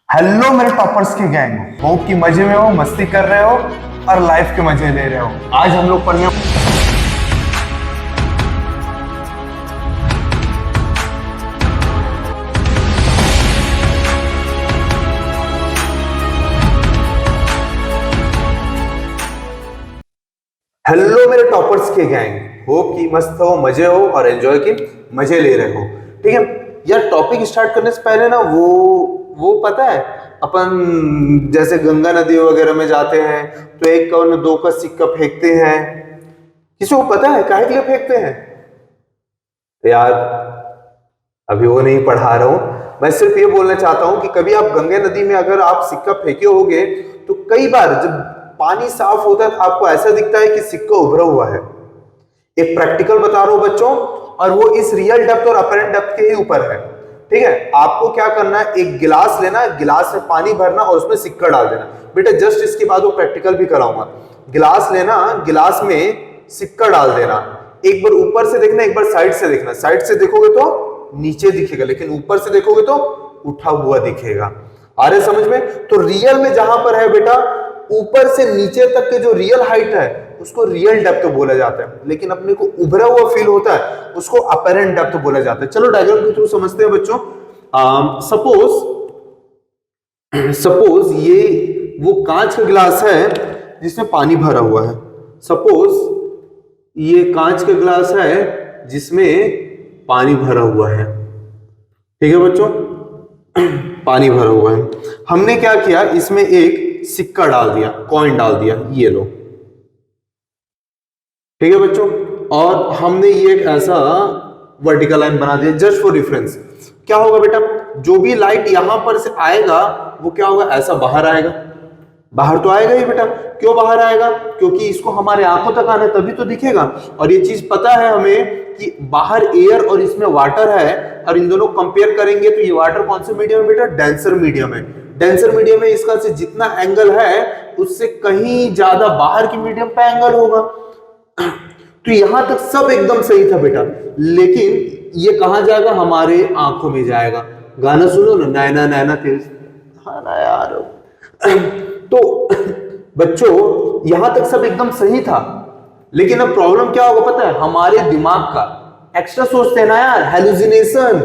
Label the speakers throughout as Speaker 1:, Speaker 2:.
Speaker 1: Hello मेरे toppers की gang, hope कि मजे में हो, मस्ती कर रहे हो और लाइफ के मजे ले रहे हो। आज हम लोग पढ़ने हेलो मेरे टॉपर्स के गैंग, होप कि मस्त हो, मजे हो और एंजॉय के मजे ले रहे हो। ठीक है यार, टॉपिक स्टार्ट करने से पहले ना वो पता है, अपन जैसे गंगा नदी वगैरह में जाते हैं तो एक का न दो का सिक्का फेंकते हैं। किसी को पता है काहे के लिए फेंकते हैं? तो यार अभी वो नहीं पढ़ा रहा हूं, मैं सिर्फ ये बोलना चाहता हूं कि कभी आप गंगा नदी में अगर आप सिक्का फेंके होगे तो कई बार जब पानी साफ होता है तो आपको ऐसा दिखता है कि सिक्का उभरा हुआ है। एक प्रैक्टिकल बता रहा हूं बच्चों, और वो इस रियल डेप्थ और अपरेंट डेप्थ के ही ऊपर है। ठीक है, आपको क्या करना है, एक गिलास लेना है, गिलास में पानी भरना और उसमें सिक्का डाल देना। बेटा जस्ट इसके बाद वो प्रैक्टिकल भी कराऊंगा। गिलास लेना, गिलास में सिक्का डाल देना, एक बार ऊपर से देखना, एक बार साइड से देखना। साइड से देखोगे तो नीचे दिखेगा, लेकिन ऊपर से देखोगे तो उठा हुआ दिखेगा। आ रहे समझ में? तो रियल में जहां पर है बेटा, ऊपर से नीचे तक के जो रियल हाइट है उसको रियल डेप्थ बोला जाता है, लेकिन अपने को उभरा हुआ फील होता है उसको अपरेंट डेप्थ बोला जाता है। चलो डायग्राम के थ्रू समझते हैं बच्चों। सपोज ये वो कांच का गिलास है जिसमें पानी भरा हुआ है। सपोज ये कांच का गिलास है जिसमें पानी भरा हुआ है। ठीक है बच्चों, पानी भरा हुआ है। हमने क्या किया, इसमें एक सिक्का डाल दिया, कॉइन डाल दिया, ये लो। ठीक है बच्चों, और हमने ये एक ऐसा वर्टिकल लाइन बना दिया जस्ट फॉर रेफरेंस। क्या होगा बेटा, जो भी लाइट यहां पर से आएगा वो क्या होगा, ऐसा बाहर आएगा। बाहर तो आएगा ही बेटा। क्यों बाहर आएगा? क्योंकि इसको हमारे आंखों तक आना है तभी तो दिखेगा। और ये चीज पता है हमें कि बाहर एयर और इसमें वाटर है, और इन दोनों कंपेयर करेंगे तो ये वाटर कौन से मीडियम है बेटा, डेंसर मीडियम है। डेंसर मीडियम में इसका से जितना एंगल है उससे कहीं ज्यादा बाहर की मीडियम पे एंगल होगा। तो यहां तक सब एकदम सही था बेटा, लेकिन ये कहां जाएगा, हमारे आंखों में जाएगा। गाना सुनो ना, नैना नैना तेज। हाँ ना यार। तो बच्चों यहां तक सब एकदम सही था, लेकिन अब प्रॉब्लम क्या होगा पता है, हमारे दिमाग का एक्स्ट्रा सोचते हैं ना यार, हेलुसिनेशन।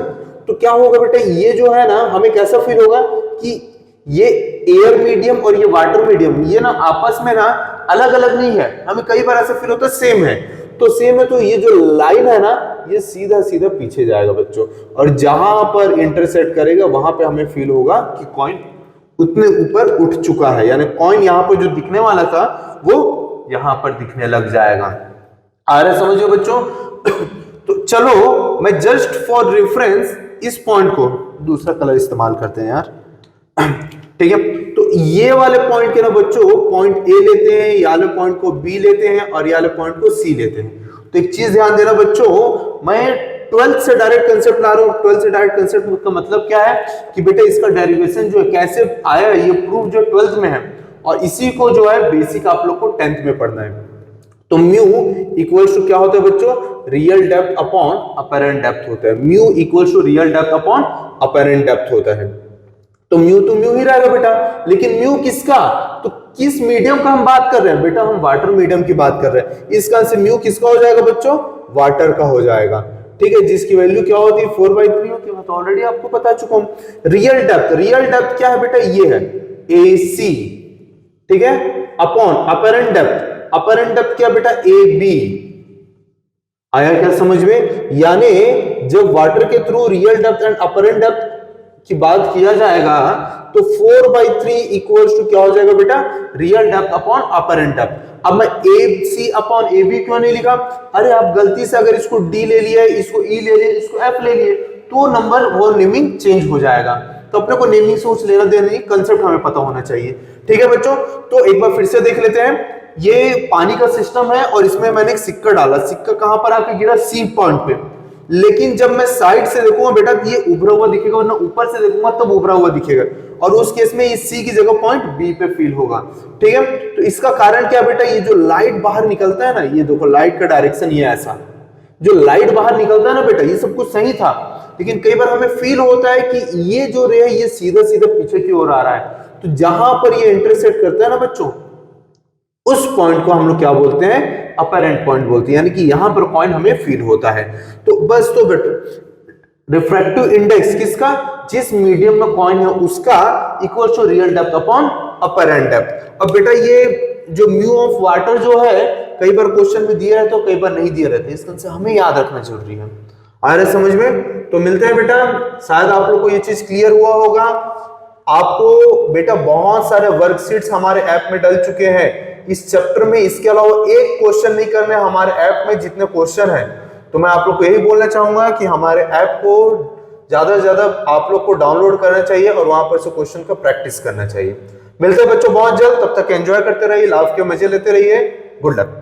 Speaker 1: तो क्या होगा बेटा, ये जो है ना, हमें कैसा फील होगा कि ये एयर मीडियम और ये वाटर मीडियम, ये ना आपस में ना अलग अलग नहीं है। हमें कई बार ऐसा फील होता है सेम है। तो सेम है, तो ये जो लाइन है ना, ये सीधा सीधा पीछे जाएगा बच्चों, और जहां पर इंटरसेक्ट करेगा वहां पे हमें फील होगा कि कॉइन उतने ऊपर उठ चुका है, यानी कॉइन यहां पर जो दिखने वाला था वो यहां पर दिखने लग जाएगा। आ रहा है समझो बच्चों? तो चलो मैं जस्ट फॉर रेफरेंस इस पॉइंट को दूसरा कलर इस्तेमाल करते हैं यार। ठीक है, तो ये वाले पॉइंट के ना बच्चों, पॉइंट ए लेते हैं, ये वाले पॉइंट को बी लेते हैं और ये वाले पॉइंट को सी लेते हैं। तो एक चीज ध्यान देना बच्चों, मैं 12th से डायरेक्ट कंसेप्ट ला रहा हूं। 12th से डायरेक्ट कंसेप्ट का मतलब क्या है कि बेटा इसका डेरिवेशन जो है कैसे आया, ये प्रूफ जो 12th में है, और इसी को जो है बेसिक आप लोग को 10th में पढ़ना है। तो म्यू इक्वल्स टू क्या होता है बच्चों, real depth upon apparent depth होता है। Mu equals to real depth upon apparent depth होता है। तो म्यू ही रहेगा बेटा, लेकिन म्यू किसका, तो किस मीडियम का हम बात कर रहे हैं बेटा, हम वाटर मीडियम की बात कर रहे हैं। इसका आंसर म्यू किसका हो जाएगा बच्चों, वाटर का हो जाएगा। ठीक है, जिसकी वैल्यू क्या होती है 4/3 होती है, मैं तो ऑलरेडी आपको बता चुका हूं। रियल डेप्थ क्या है बेटा, ये है AC। ठीक है, अपॉन अपरेंट डेप्थ क्या बेटा, AB। आया क्या समझ में? यानी जब वाटर के through real depth and apparent depth की बात किया जाएगा तो 4/3 इक्वल्स टू क्या हो जाएगा बेटा, real depth upon apparent depth. अब मैं AC अपॉन AB क्यों नहीं लिखा? अरे आप गलती से अगर इसको D ले लिया, इसको E ले लिया, इसको F ले लिए, तो नंबर वो नेमिंग चेंज हो जाएगा। तो अपने को नेमिंग से कुछ लेना देना नहीं, कंसेप्ट हमें पता होना चाहिए। ठीक है बच्चों, तो एक बार फिर से देख लेते हैं। ये पानी का सिस्टम है और इसमें मैंने एक सिक्का डाला। सिक्का कहां पर आके गिरा, C पॉइंट पे। लेकिन जब मैं साइड से देखूंगा बेटा ये उभरा हुआ दिखेगा, वरना ऊपर से देखूंगा तब उभरा हुआ दिखेगा, और उस केस में ये C की जगह पॉइंट B पे फील होगा। ठीक है, तो इसका कारण क्या बेटा, ये जो लाइट बाहर निकलता है ना, ये देखो लाइट का डायरेक्शन ये ऐसा, जो लाइट बाहर निकलता है ना बेटा, ये सब कुछ सही था, लेकिन कई बार हमें फील होता है कि ये जो रे है ये सीधा सीधा पीछे की ओर आ रहा है, तो जहां पर ये इंटरसेक्ट करता है ना बच्चों, उस पॉइंट को हम लोग क्या बोलते हैं, अपरेंट पॉइंट बोलते हैं, यानी कि यहां पर कॉइन हमें फील होता है। तो बस, तो बेटा रिफ्रैक्टिव इंडेक्स किसका, जिस मीडियम में कॉइन है उसका, equal to real depth upon apparent depth. अब बेटा ये जो म्यू ऑफ वाटर जो है, कई बार क्वेश्चन में दिया है तो कई बार नहीं दिया रहता है, इसका से हमें याद रखना जरूरी है। आ रहा है समझ में? तो मिलते हैं बेटा, शायद आप लोग को ये चीज क्लियर हुआ होगा। आपको बेटा बहुत सारे वर्कशीट्स हमारे ऐप में डल चुके हैं इस चैप्टर में, इसके अलावा एक क्वेश्चन नहीं करने हमारे ऐप में जितने क्वेश्चन हैं। तो मैं आप लोग को यही बोलना चाहूंगा कि हमारे ऐप को ज्यादा से ज्यादा आप लोग को डाउनलोड करना चाहिए और वहां पर से क्वेश्चन का प्रैक्टिस करना चाहिए। मिलते हैं बच्चों बहुत जल्द, तब तक एंजॉय करते रहिए, लाइफ के मजे लेते रहिए। Good luck.